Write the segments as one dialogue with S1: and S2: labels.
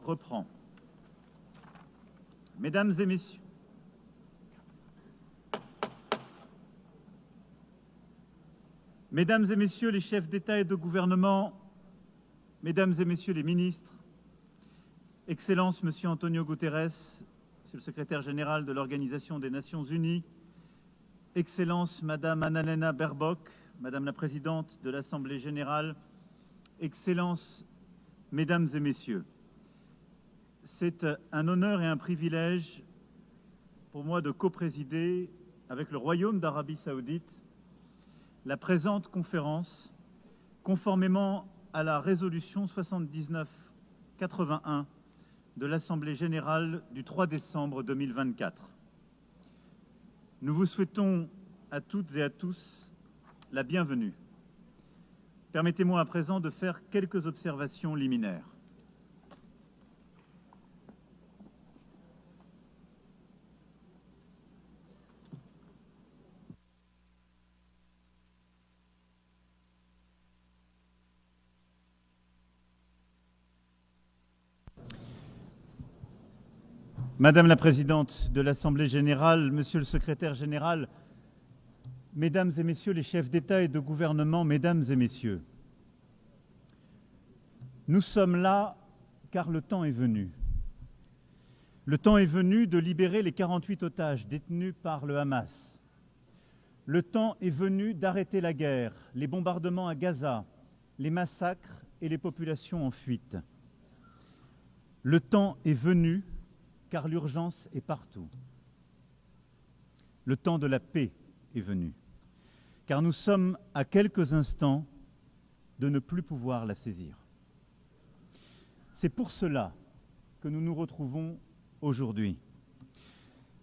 S1: reprend. Mesdames et messieurs, Mesdames et messieurs les chefs d'État et de gouvernement, Mesdames et messieurs les ministres, Excellence Monsieur Antonio Guterres, Monsieur le secrétaire général de l'Organisation des Nations Unies, Excellence Madame Annalena Baerbock, Madame la Présidente de l'Assemblée générale, Excellences, Mesdames et messieurs, c'est un honneur et un privilège pour moi de coprésider avec le Royaume d'Arabie Saoudite la présente conférence, conformément à la résolution 79/81 de l'Assemblée générale du 3 décembre 2024. Nous vous souhaitons à toutes et à tous la bienvenue. Permettez-moi à présent de faire quelques observations liminaires. Madame la Présidente de l'Assemblée générale, Monsieur le secrétaire général, Mesdames et Messieurs les chefs d'État et de gouvernement, Mesdames et Messieurs, nous sommes là car le temps est venu. Le temps est venu de libérer les 48 otages détenus par le Hamas. Le temps est venu d'arrêter la guerre, les bombardements à Gaza, les massacres et les populations en fuite. Le temps est venu car l'urgence est partout. Le temps de la paix est venu, car nous sommes à quelques instants de ne plus pouvoir la saisir. C'est pour cela que nous nous retrouvons aujourd'hui.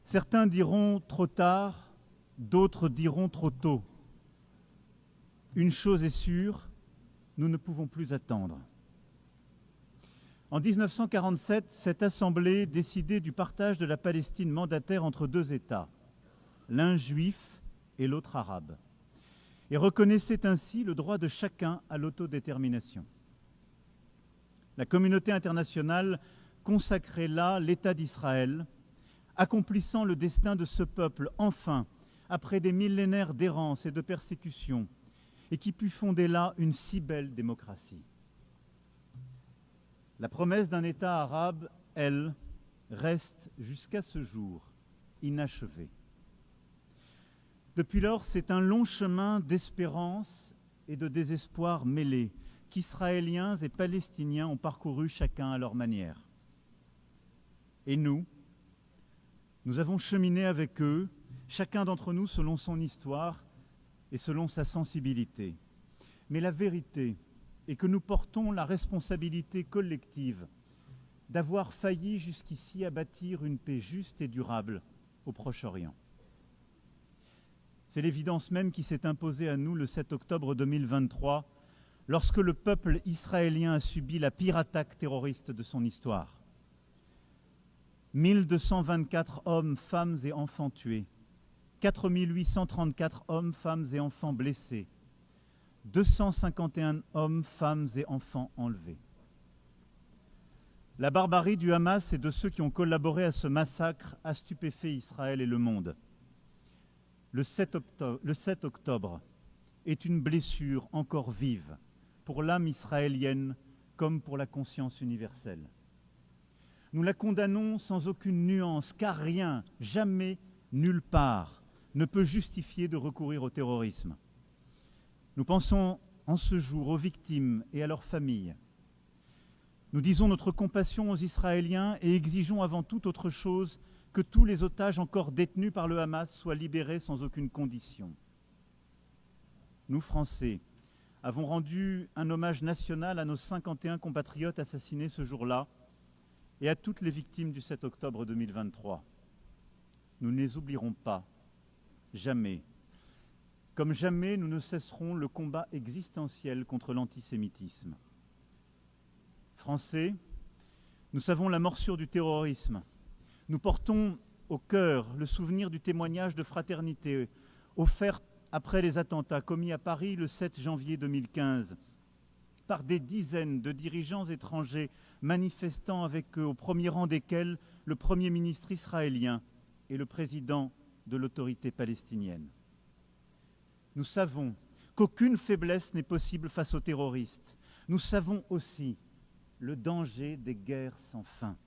S1: Certains diront trop tard, d'autres diront trop tôt. Une chose est sûre, nous ne pouvons plus attendre. En 1947, cette Assemblée décidait du partage de la Palestine mandataire entre deux États, l'un juif et l'autre arabe, et reconnaissait ainsi le droit de chacun à l'autodétermination. La communauté internationale consacrait là l'État d'Israël, accomplissant le destin de ce peuple, enfin, après des millénaires d'errance et de persécution, et qui put fonder là une si belle démocratie. La promesse d'un État arabe, elle, reste jusqu'à ce jour inachevée. Depuis lors, c'est un long chemin d'espérance et de désespoir mêlés qu'Israéliens et Palestiniens ont parcouru chacun à leur manière. Et nous avons cheminé avec eux, chacun d'entre nous selon son histoire et selon sa sensibilité. Mais la vérité est que nous portons la responsabilité collective d'avoir failli jusqu'ici à bâtir une paix juste et durable au Proche-Orient. C'est l'évidence même qui s'est imposée à nous le 7 octobre 2023, lorsque le peuple israélien a subi la pire attaque terroriste de son histoire. 1224 hommes, femmes et enfants tués, 4834 hommes, femmes et enfants blessés, 251 hommes, femmes et enfants enlevés. La barbarie du Hamas et de ceux qui ont collaboré à ce massacre a stupéfait Israël et le monde. Le 7 octobre est une blessure encore vive pour l'âme israélienne comme pour la conscience universelle. Nous la condamnons sans aucune nuance, car rien, jamais, nulle part, ne peut justifier de recourir au terrorisme. Nous pensons en ce jour aux victimes et à leurs familles. Nous disons notre compassion aux Israéliens et exigeons avant toute autre chose que tous les otages encore détenus par le Hamas soient libérés sans aucune condition. Nous, Français, avons rendu un hommage national à nos 51 compatriotes assassinés ce jour-là et à toutes les victimes du 7 octobre 2023. Nous ne les oublierons pas, jamais. Comme jamais, nous ne cesserons le combat existentiel contre l'antisémitisme. Français, nous savons la morsure du terrorisme. Nous portons au cœur le souvenir du témoignage de fraternité offert après les attentats commis à Paris le 7 janvier 2015 par des dizaines de dirigeants étrangers manifestant avec eux, au premier rang desquels le Premier ministre israélien et le président de l'autorité palestinienne. Nous savons qu'aucune faiblesse n'est possible face aux terroristes. Nous savons aussi le danger des guerres sans fin.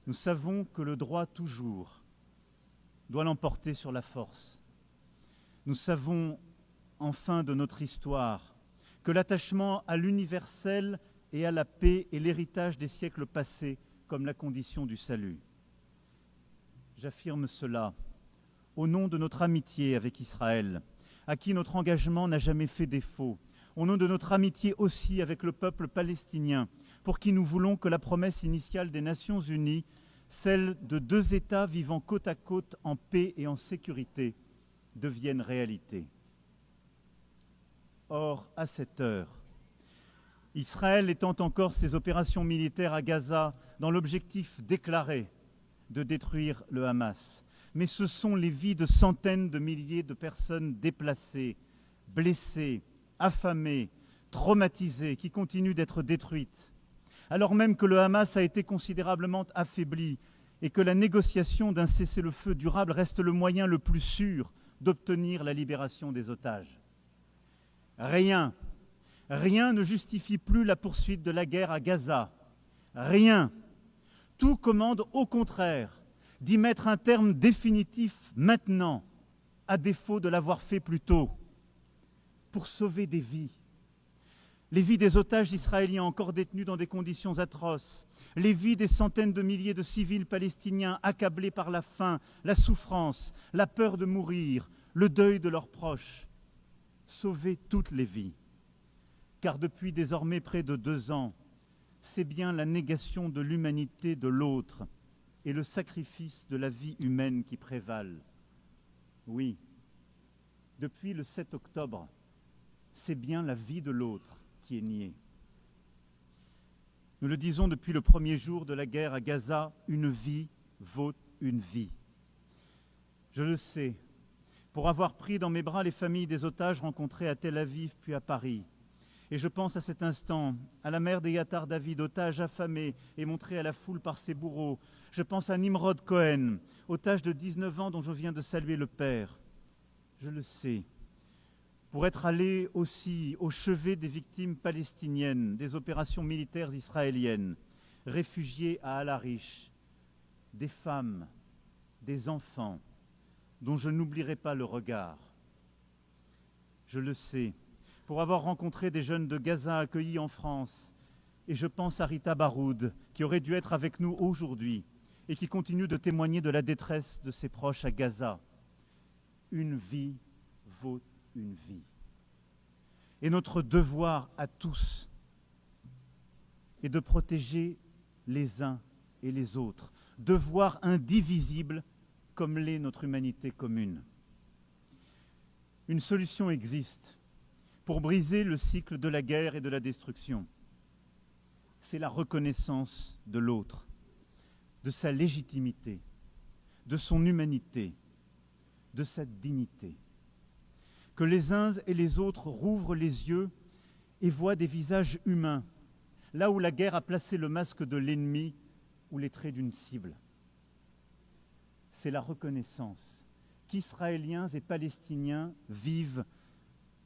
S1: Nous savons que le droit toujours doit l'emporter sur la force. Nous savons enfin de notre histoire que l'attachement à l'universel et à la paix est l'héritage des siècles passés comme la condition du salut. J'affirme cela au nom de notre amitié avec Israël, à qui notre engagement n'a jamais fait défaut, au nom de notre amitié aussi avec le peuple palestinien, pour qui nous voulons que la promesse initiale des Nations Unies, celle de 2 États vivant côte à côte en paix et en sécurité, devienne réalité. Or, à cette heure, Israël étend encore ses opérations militaires à Gaza dans l'objectif déclaré de détruire le Hamas. Mais ce sont les vies de centaines de milliers de personnes déplacées, blessées, affamées, traumatisées, qui continuent d'être détruites. Alors même que le Hamas a été considérablement affaibli et que la négociation d'un cessez-le-feu durable reste le moyen le plus sûr d'obtenir la libération des otages. Rien ne justifie plus la poursuite de la guerre à Gaza. Rien. Tout commande au contraire d'y mettre un terme définitif maintenant, à défaut de l'avoir fait plus tôt, pour sauver des vies. Les vies des otages israéliens encore détenus dans des conditions atroces, les vies des centaines de milliers de civils palestiniens accablés par la faim, la souffrance, la peur de mourir, le deuil de leurs proches. Sauver toutes les vies. Car depuis désormais près de 2 ans, c'est bien la négation de l'humanité de l'autre et le sacrifice de la vie humaine qui prévalent. Oui, depuis le 7 octobre, c'est bien la vie de l'autre qui est niée. Nous le disons depuis le premier jour de la guerre à Gaza, une vie vaut une vie. Je le sais, pour avoir pris dans mes bras les familles des otages rencontrés à Tel Aviv puis à Paris. Et je pense à cet instant à la mère d'Eyatar David, otage affamé et montré à la foule par ses bourreaux. Je pense à Nimrod Cohen, otage de 19 ans dont je viens de saluer le père. Je le sais, pour être allé aussi au chevet des victimes palestiniennes des opérations militaires israéliennes, réfugiés à Al-Arish, des femmes, des enfants, dont je n'oublierai pas le regard. Je le sais, pour avoir rencontré des jeunes de Gaza accueillis en France, et je pense à Rita Baroud, qui aurait dû être avec nous aujourd'hui, et qui continue de témoigner de la détresse de ses proches à Gaza. Une vie vaut une vie. Et notre devoir à tous est de protéger les uns et les autres, devoir indivisible comme l'est notre humanité commune. Une solution existe pour briser le cycle de la guerre et de la destruction. C'est la reconnaissance de l'autre, de sa légitimité, de son humanité, de sa dignité. Que les uns et les autres rouvrent les yeux et voient des visages humains, là où la guerre a placé le masque de l'ennemi ou les traits d'une cible. C'est la reconnaissance qu'Israéliens et Palestiniens vivent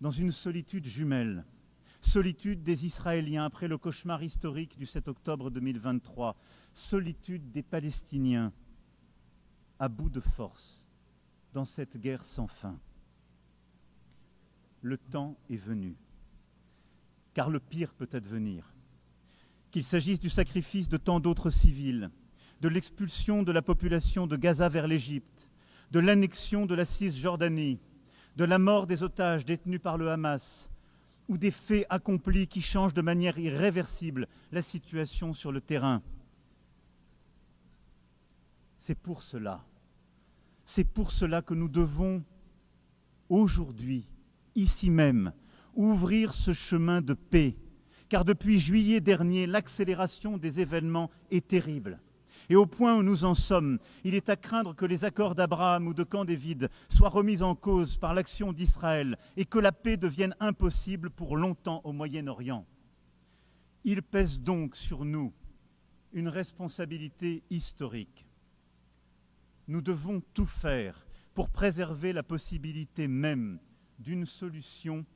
S1: dans une solitude jumelle, solitude des Israéliens après le cauchemar historique du 7 octobre 2023, solitude des Palestiniens à bout de force dans cette guerre sans fin. Le temps est venu, car le pire peut advenir, qu'il s'agisse du sacrifice de tant d'autres civils, de l'expulsion de la population de Gaza vers l'Égypte, de l'annexion de la Cisjordanie, de la mort des otages détenus par le Hamas, ou des faits accomplis qui changent de manière irréversible la situation sur le terrain. C'est pour cela que nous devons aujourd'hui, ici même, ouvrir ce chemin de paix, car depuis juillet dernier, l'accélération des événements est terrible. Et au point où nous en sommes, il est à craindre que les accords d'Abraham ou de Camp David soient remis en cause par l'action d'Israël et que la paix devienne impossible pour longtemps au Moyen-Orient. Il pèse donc sur nous une responsabilité historique. Nous devons tout faire pour préserver la possibilité même d'une solution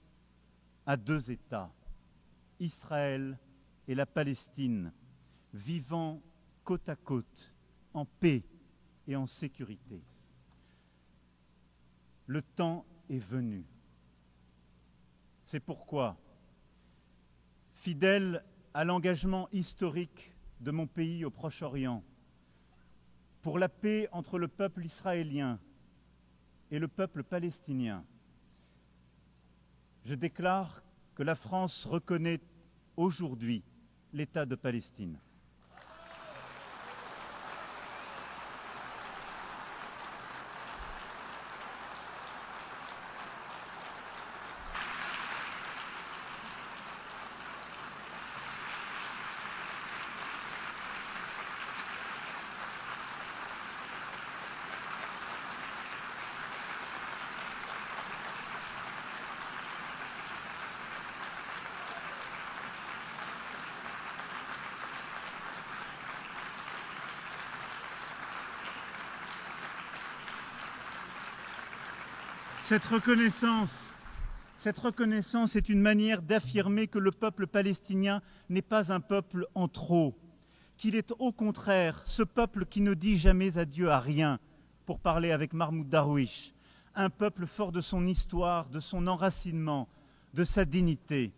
S1: à deux États, Israël et la Palestine, vivant côte à côte, en paix et en sécurité. Le temps est venu. C'est pourquoi, fidèle à l'engagement historique de mon pays au Proche-Orient, pour la paix entre le peuple israélien et le peuple palestinien, je déclare que la France reconnaît aujourd'hui l'État de Palestine. Cette reconnaissance est une manière d'affirmer que le peuple palestinien n'est pas un peuple en trop, qu'il est au contraire ce peuple qui ne dit jamais adieu à rien, pour parler avec Mahmoud Darwish, un peuple fort de son histoire, de son enracinement, de sa dignité.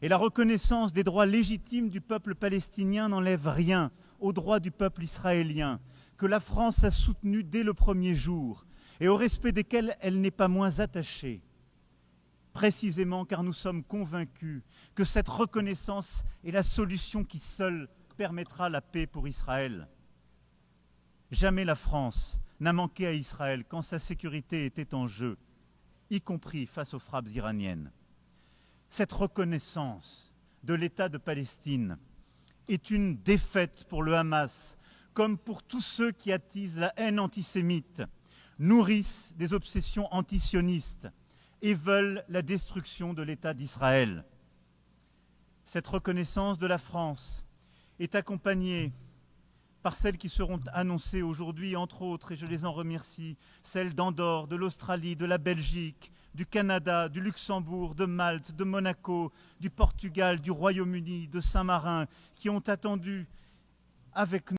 S1: Et la reconnaissance des droits légitimes du peuple palestinien n'enlève rien aux droits du peuple israélien, que la France a soutenu dès le premier jour, et au respect desquels elle n'est pas moins attachée, précisément car nous sommes convaincus que cette reconnaissance est la solution qui seule permettra la paix pour Israël. Jamais la France n'a manqué à Israël quand sa sécurité était en jeu, y compris face aux frappes iraniennes. Cette reconnaissance de l'État de Palestine est une défaite pour le Hamas, comme pour tous ceux qui attisent la haine antisémite, nourrissent des obsessions antisionistes et veulent la destruction de l'État d'Israël. Cette reconnaissance de la France est accompagnée par celles qui seront annoncées aujourd'hui, entre autres, et je les en remercie, celles d'Andorre, de l'Australie, de la Belgique, du Canada, du Luxembourg, de Malte, de Monaco, du Portugal, du Royaume-Uni, de Saint-Marin, qui ont attendu avec nous